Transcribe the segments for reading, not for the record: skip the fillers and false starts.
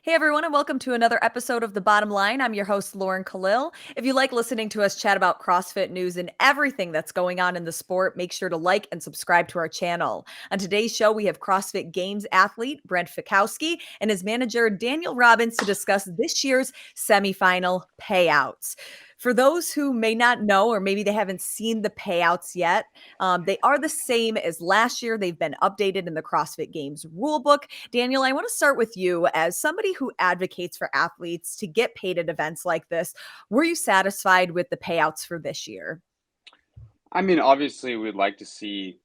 Hey everyone, and welcome to another episode of The Bottom Line. I'm your host, Lauren Kalil. If you like listening to us chat about CrossFit news and everything that's going on in the sport, make sure to like and subscribe to our channel. On today's show, we have CrossFit Games athlete Brent Fikowski and his manager, Daniel Robbins, to discuss this year's semifinal payouts. For those who may not know, or maybe they haven't seen the payouts yet, they are the same as last year. They've been updated in the CrossFit Games rulebook. Daniel, I want to start with you as somebody who advocates for athletes to get paid at events like this. Were you satisfied with the payouts for this year? I mean, obviously, we'd like to see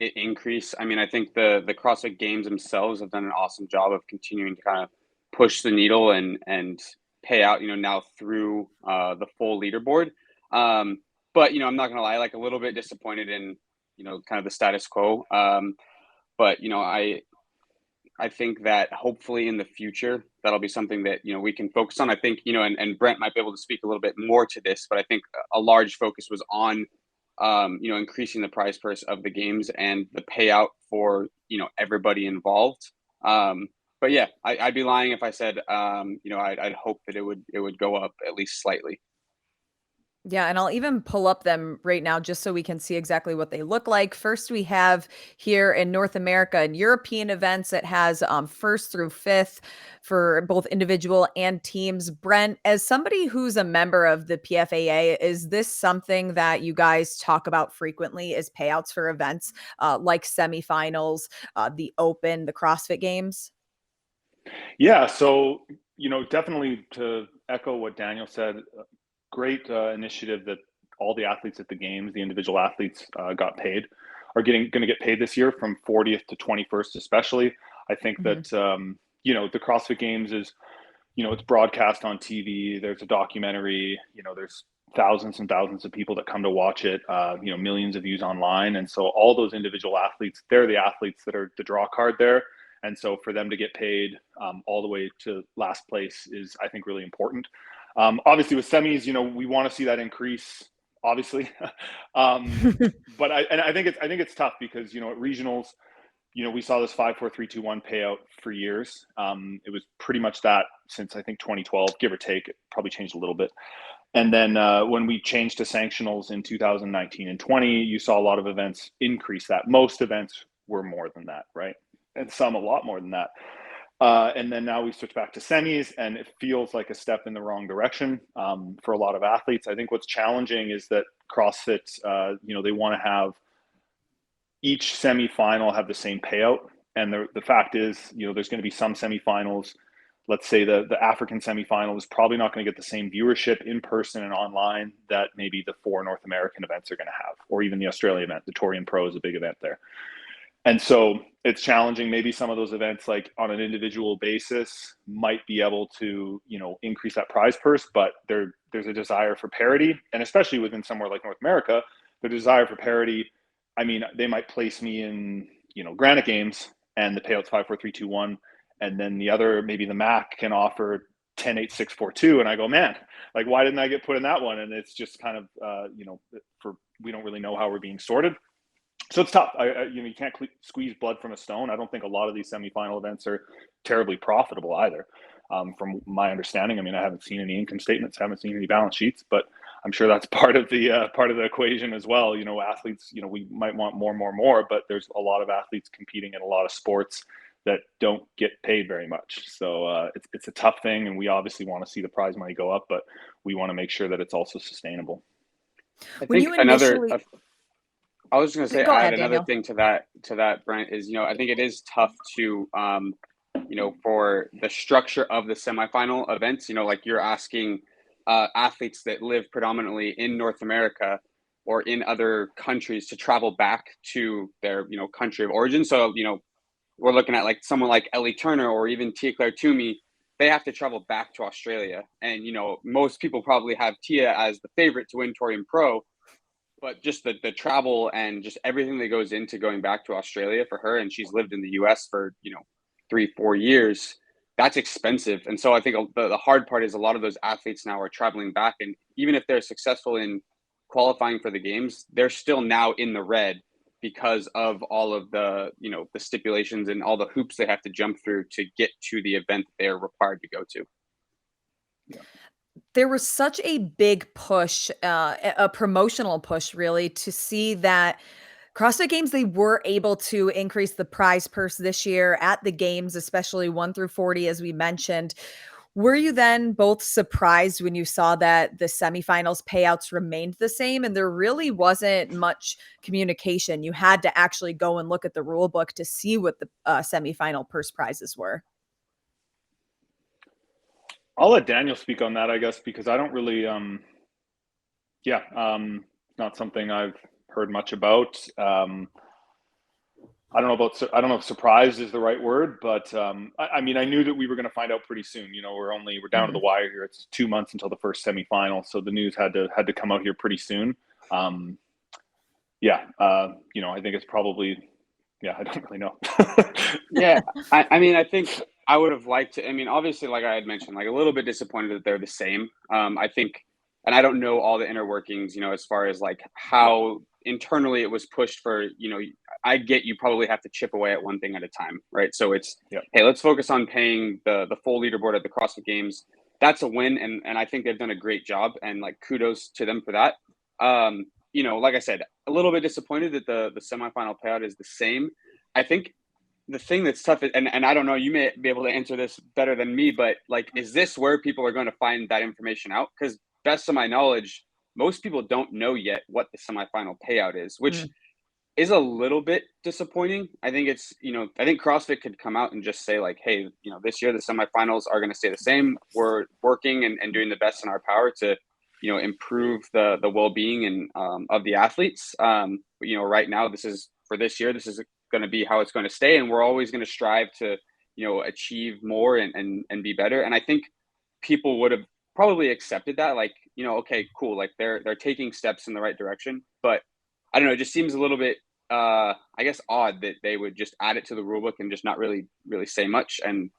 it increase. I mean, I think the CrossFit Games themselves have done an awesome job of continuing to kind of push the needle and pay out. Now through the full leaderboard. But I'm not gonna lie, like a little bit disappointed in kind of the status quo. But I think that hopefully in the future that'll be something that we can focus on. I think and Brent might be able to speak a little bit more to this, but I think a large focus was on increasing the prize purse of the games and the payout for everybody involved. But yeah, I'd be lying if I said I'd hope that it would go up at least slightly. Yeah, and I'll even pull up them right now just so we can see exactly what they look like. First, we have here in North America and European events, it has first through fifth for both individual and teams. Brent, as somebody who's a member of the PFAA, is this something that you guys talk about frequently as payouts for events like semifinals, the Open, the CrossFit Games? Yeah, so definitely to echo what Daniel said, great initiative that all the athletes at the games, the individual athletes, got paid, are going to get paid this year from 40th to 21st, especially. I think Mhm. that the CrossFit Games is, it's broadcast on TV. There's a documentary. There's thousands and thousands of people that come to watch it. Millions of views online, and so all those individual athletes, they're the athletes that are the draw card there. And so for them to get paid all the way to last place is, I think, really important. Obviously, with semis, we want to see that increase. Obviously, but I think it's tough because at regionals, we saw this 5-4-3-2-1 payout for years. It was pretty much that since I think 2012, give or take. It probably changed a little bit. And then when we changed to sanctionals in 2019 and 20, you saw a lot of events increase that. Most events were more than that, right? And some a lot more than that. And then now we switch back to semis, and it feels like a step in the wrong direction for a lot of athletes. I think what's challenging is that CrossFit, they want to have each semifinal have the same payout. And the fact is, there's going to be some semifinals. Let's say the African semifinal is probably not going to get the same viewership in person and online that maybe the 4 North American events are going to have, or even the Australia event. The Torian Pro is a big event there. And so it's challenging. Maybe some of those events, like on an individual basis, might be able to, increase that prize purse, but there's a desire for parity. And especially within somewhere like North America, the desire for parity, I mean, they might place me in, Granite Games and the payout's 5-4-3-2-1. And then the other, maybe the MAC can offer 10-8-6-4-2. And I go, man, like, why didn't I get put in that one? And it's just kind of, we don't really know how we're being sorted. So it's tough. You can't squeeze blood from a stone. I don't think a lot of these semifinal events are terribly profitable either. From my understanding, I mean, I haven't seen any income statements, haven't seen any balance sheets, but I'm sure that's part of the equation as well. Athletes, we might want more, but there's a lot of athletes competing in a lot of sports that don't get paid very much. So it's a tough thing, and we obviously want to see the prize money go up, but we want to make sure that it's also sustainable. I When think you another initially I was going to say go add ahead, another Daniel. thing to that Brent is I think it is tough to for the structure of the semifinal events, like you're asking athletes that live predominantly in North America or in other countries to travel back to their country of origin. So we're looking at like someone like Ellie Turner or even Tia Claire Toomey. They have to travel back to Australia, and most people probably have Tia as the favorite to win Torian Pro, but just the travel and just everything that goes into going back to Australia for her, and she's lived in the US for 3-4 years. That's expensive. And so I think the hard part is a lot of those athletes now are traveling back, and even if they're successful in qualifying for the games, they're still now in the red because of all of the, the stipulations and all the hoops they have to jump through to get to the event that they're required to go to. Yeah. There was such a big push, a promotional push really, to see that CrossFit Games, they were able to increase the prize purse this year at the games, especially 1 through 40, as we mentioned. Were you then both surprised when you saw that the semifinals payouts remained the same and there really wasn't much communication? You had to actually go and look at the rule book to see what the semifinal purse prizes were. I'll let Daniel speak on that, I guess, because I don't really, not something I've heard much about. I don't know if surprised is the right word, but I mean, I knew that we were going to find out pretty soon. We're down to the wire here. It's 2 months until the first semifinal, so the news had to come out here pretty soon. I think it's probably, I don't really know. Yeah, I mean, I think I would have liked to. I mean, obviously, like I had mentioned, like a little bit disappointed that they're the same. I think, and I don't know all the inner workings, as far as like how internally it was pushed for, I get you probably have to chip away at one thing at a time, right? So it's, hey, let's focus on paying the full leaderboard at the CrossFit Games. That's a win, and I think they've done a great job, and like kudos to them for that. Like I said, a little bit disappointed that the semifinal payout is the same. I think the thing that's tough, and I don't know, you may be able to answer this better than me, but like, is this where people are going to find that information out? Because best of my knowledge, most people don't know yet what the semifinal payout is, which is a little bit disappointing. I think it's, I think CrossFit could come out and just say like, hey, this year the semifinals are going to stay the same. We're working and doing the best in our power to, improve the well-being and of the athletes. Right now, for this year, this is going to be how it's going to stay. And we're always going to strive to, achieve more and be better. And I think people would have probably accepted that, like, okay, cool. Like they're taking steps in the right direction, but I don't know. It just seems a little bit, I guess, odd that they would just add it to the rulebook and just not really say much. And,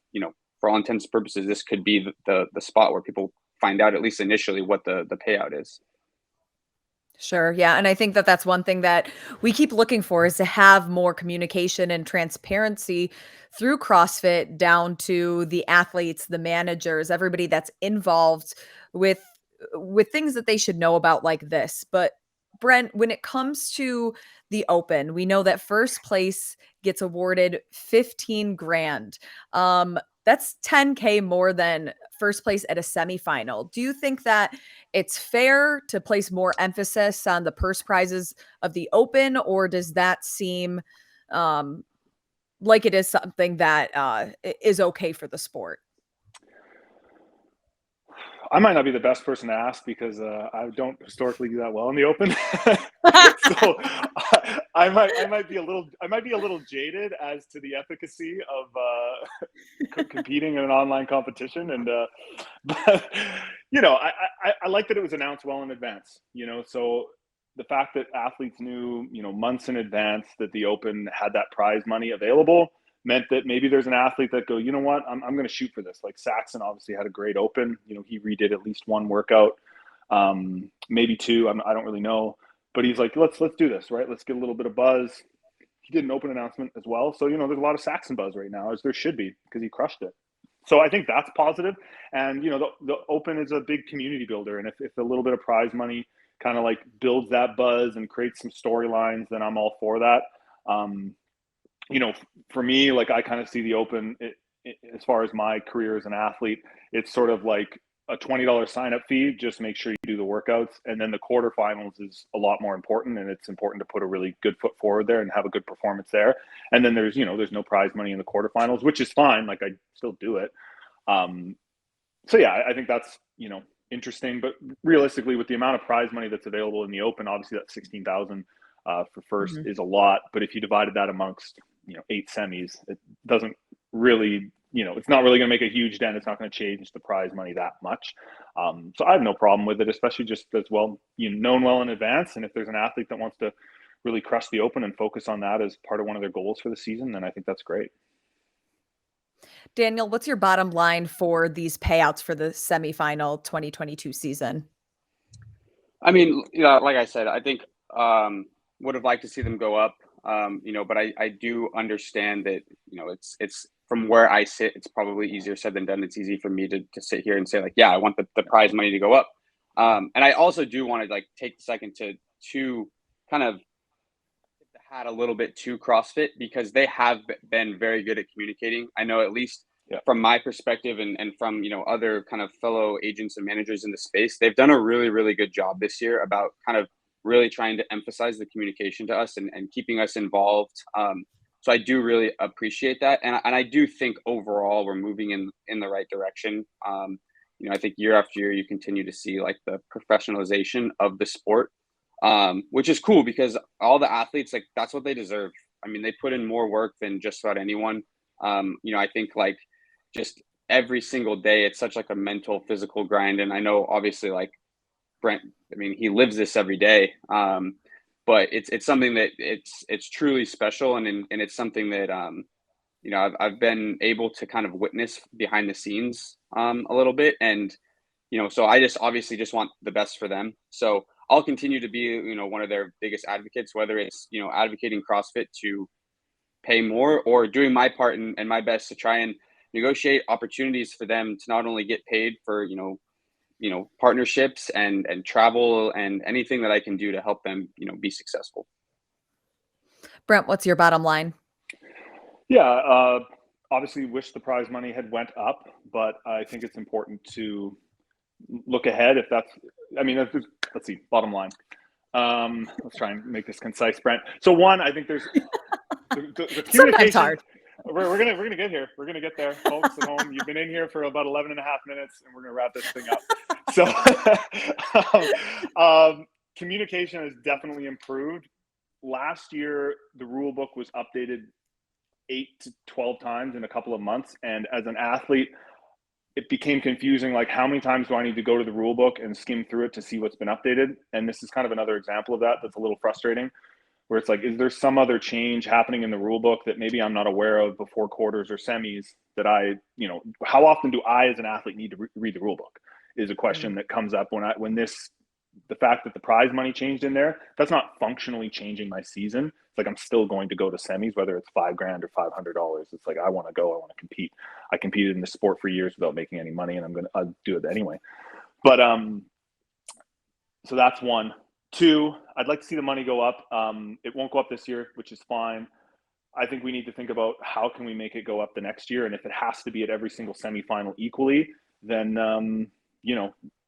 for all intents and purposes, this could be the spot where people find out, at least initially, what the payout is. Sure. Yeah. And I think that that's one thing that we keep looking for, is to have more communication and transparency through CrossFit down to the athletes, the managers, everybody that's involved with things that they should know about like this. But Brent, when it comes to the open, we know that first place gets awarded 15 grand. That's 10K more than first place at a semifinal. Do you think that it's fair to place more emphasis on the purse prizes of the open, or does that seem like it is something that is okay for the sport? I might not be the best person to ask because I don't historically do that well in the open. So I might be a little jaded as to the efficacy of competing in an online competition. And but I like that it was announced well in advance. So the fact that athletes knew months in advance that the open had that prize money available meant that maybe there's an athlete that go, you know what, I'm going to shoot for this. Like Saxon obviously had a great open. He redid at least one workout, maybe two. I don't really know, but he's like, let's do this, right? Let's get a little bit of buzz. He did an open announcement as well, so there's a lot of Saxon buzz right now, as there should be, because he crushed it. So I think that's positive. And the open is a big community builder, and if a little bit of prize money kind of like builds that buzz and creates some storylines, then I'm all for that. For me, like I kind of see the open as far as my career as an athlete, it's sort of like a $20 sign up fee. Just make sure you do the workouts. And then the quarterfinals is a lot more important. And it's important to put a really good foot forward there and have a good performance there. And then there's no prize money in the quarterfinals, which is fine. Like I still do it. So yeah, I think that's, interesting, but realistically with the amount of prize money that's available in the open, obviously that 16,000 for first is a lot, but if you divided that amongst 8 semis, it doesn't really, it's not really going to make a huge dent. It's not going to change the prize money that much. So I have no problem with it, especially just as well, known well in advance. And if there's an athlete that wants to really crush the open and focus on that as part of one of their goals for the season, then I think that's great. Daniel, what's your bottom line for these payouts for the semifinal 2022 season? I mean, like I said, I think would have liked to see them go up. but I do understand that, it's from where I sit, it's probably easier said than done. It's easy for me to sit here and say like, yeah, I want the prize money to go up. And I also do want to like take the second to kind of tip the hat a little bit to CrossFit, because they have been very good at communicating. I know, at least from my perspective, and from, other kind of fellow agents and managers in the space, they've done a really, really good job this year about kind of really trying to emphasize the communication to us, and keeping us involved. So I do really appreciate that. And I do think overall we're moving in the right direction. I think year after year, you continue to see like the professionalization of the sport, which is cool, because all the athletes, like, that's what they deserve. I mean, they put in more work than just about anyone. I think like just every single day, it's such like a mental, physical grind. And I know obviously like Brent, I mean, he lives this every day. But it's something that it's truly special. And it's something that, I've been able to kind of witness behind the scenes, a little bit. And, so I just obviously just want the best for them. So I'll continue to be, one of their biggest advocates, whether it's, advocating CrossFit to pay more, or doing my part and my best to try and negotiate opportunities for them to not only get paid for, partnerships and travel and anything that I can do to help them, be successful. Brent, what's your bottom line? Yeah, obviously wish the prize money had went up, but I think it's important to look ahead. Let's see, bottom line. Let's try and make this concise, Brent. So one, I think there's the communication. Hard. We're gonna get here. We're gonna get there, folks at home. You've been in here for about 11 and a half minutes, and we're gonna wrap this thing up. So, communication has definitely improved. Last year, the rule book was updated 8 to 12 times in a couple of months, and as an athlete, it became confusing. Like, how many times do I need to go to the rule book and skim through it to see what's been updated? And this is kind of another example of that. That's a little frustrating, where it's like, is there some other change happening in the rule book that maybe I'm not aware of before quarters or semis that how often do I as an athlete need to read the rule book is a question that comes up the fact that the prize money changed in there, that's not functionally changing my season. It's like, I'm still going to go to semis, whether it's $5,000 or $500. It's like, I want to go, I want to compete. I competed in the sport for years without making any money, and I'll do it anyway. But, so that's one. Two, I'd like to see the money go up. It won't go up this year, which is fine. I think we need to think about how can we make it go up the next year. And if it has to be at every single semifinal equally, then,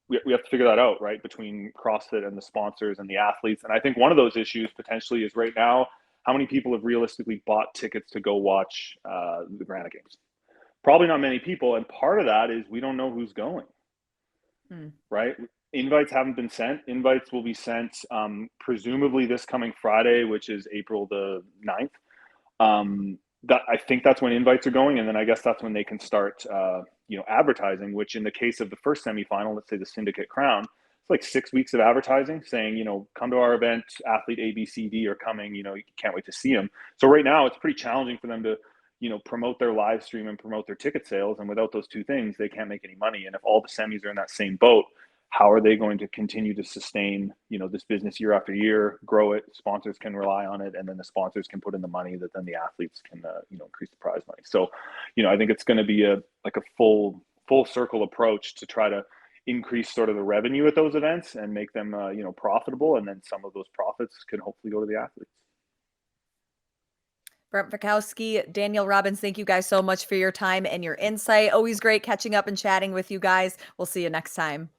we have to figure that out, right? Between CrossFit and the sponsors and the athletes. And I think one of those issues potentially is right now, how many people have realistically bought tickets to go watch the Granite Games? Probably not many people. And part of that is we don't know who's going, right? Invites haven't been sent. Invites will be sent presumably this coming Friday, which is April the 9th. I think that's when invites are going. And then I guess that's when they can start, advertising, which in the case of the first semifinal, let's say the Syndicate Crown, it's like 6 weeks of advertising saying, come to our event, athlete A, B, C, D are coming, you can't wait to see them. So right now it's pretty challenging for them to, promote their live stream and promote their ticket sales. And without those two things, they can't make any money. And if all the semis are in that same boat, how are they going to continue to sustain, this business year after year, grow it? Sponsors can rely on it, and then the sponsors can put in the money that then the athletes can, increase the prize money. So, I think it's going to be a full circle approach to try to increase sort of the revenue at those events and make them, profitable, and then some of those profits can hopefully go to the athletes. Brent Fikowski, Daniel Robbins, thank you guys so much for your time and your insight. Always great catching up and chatting with you guys. We'll see you next time.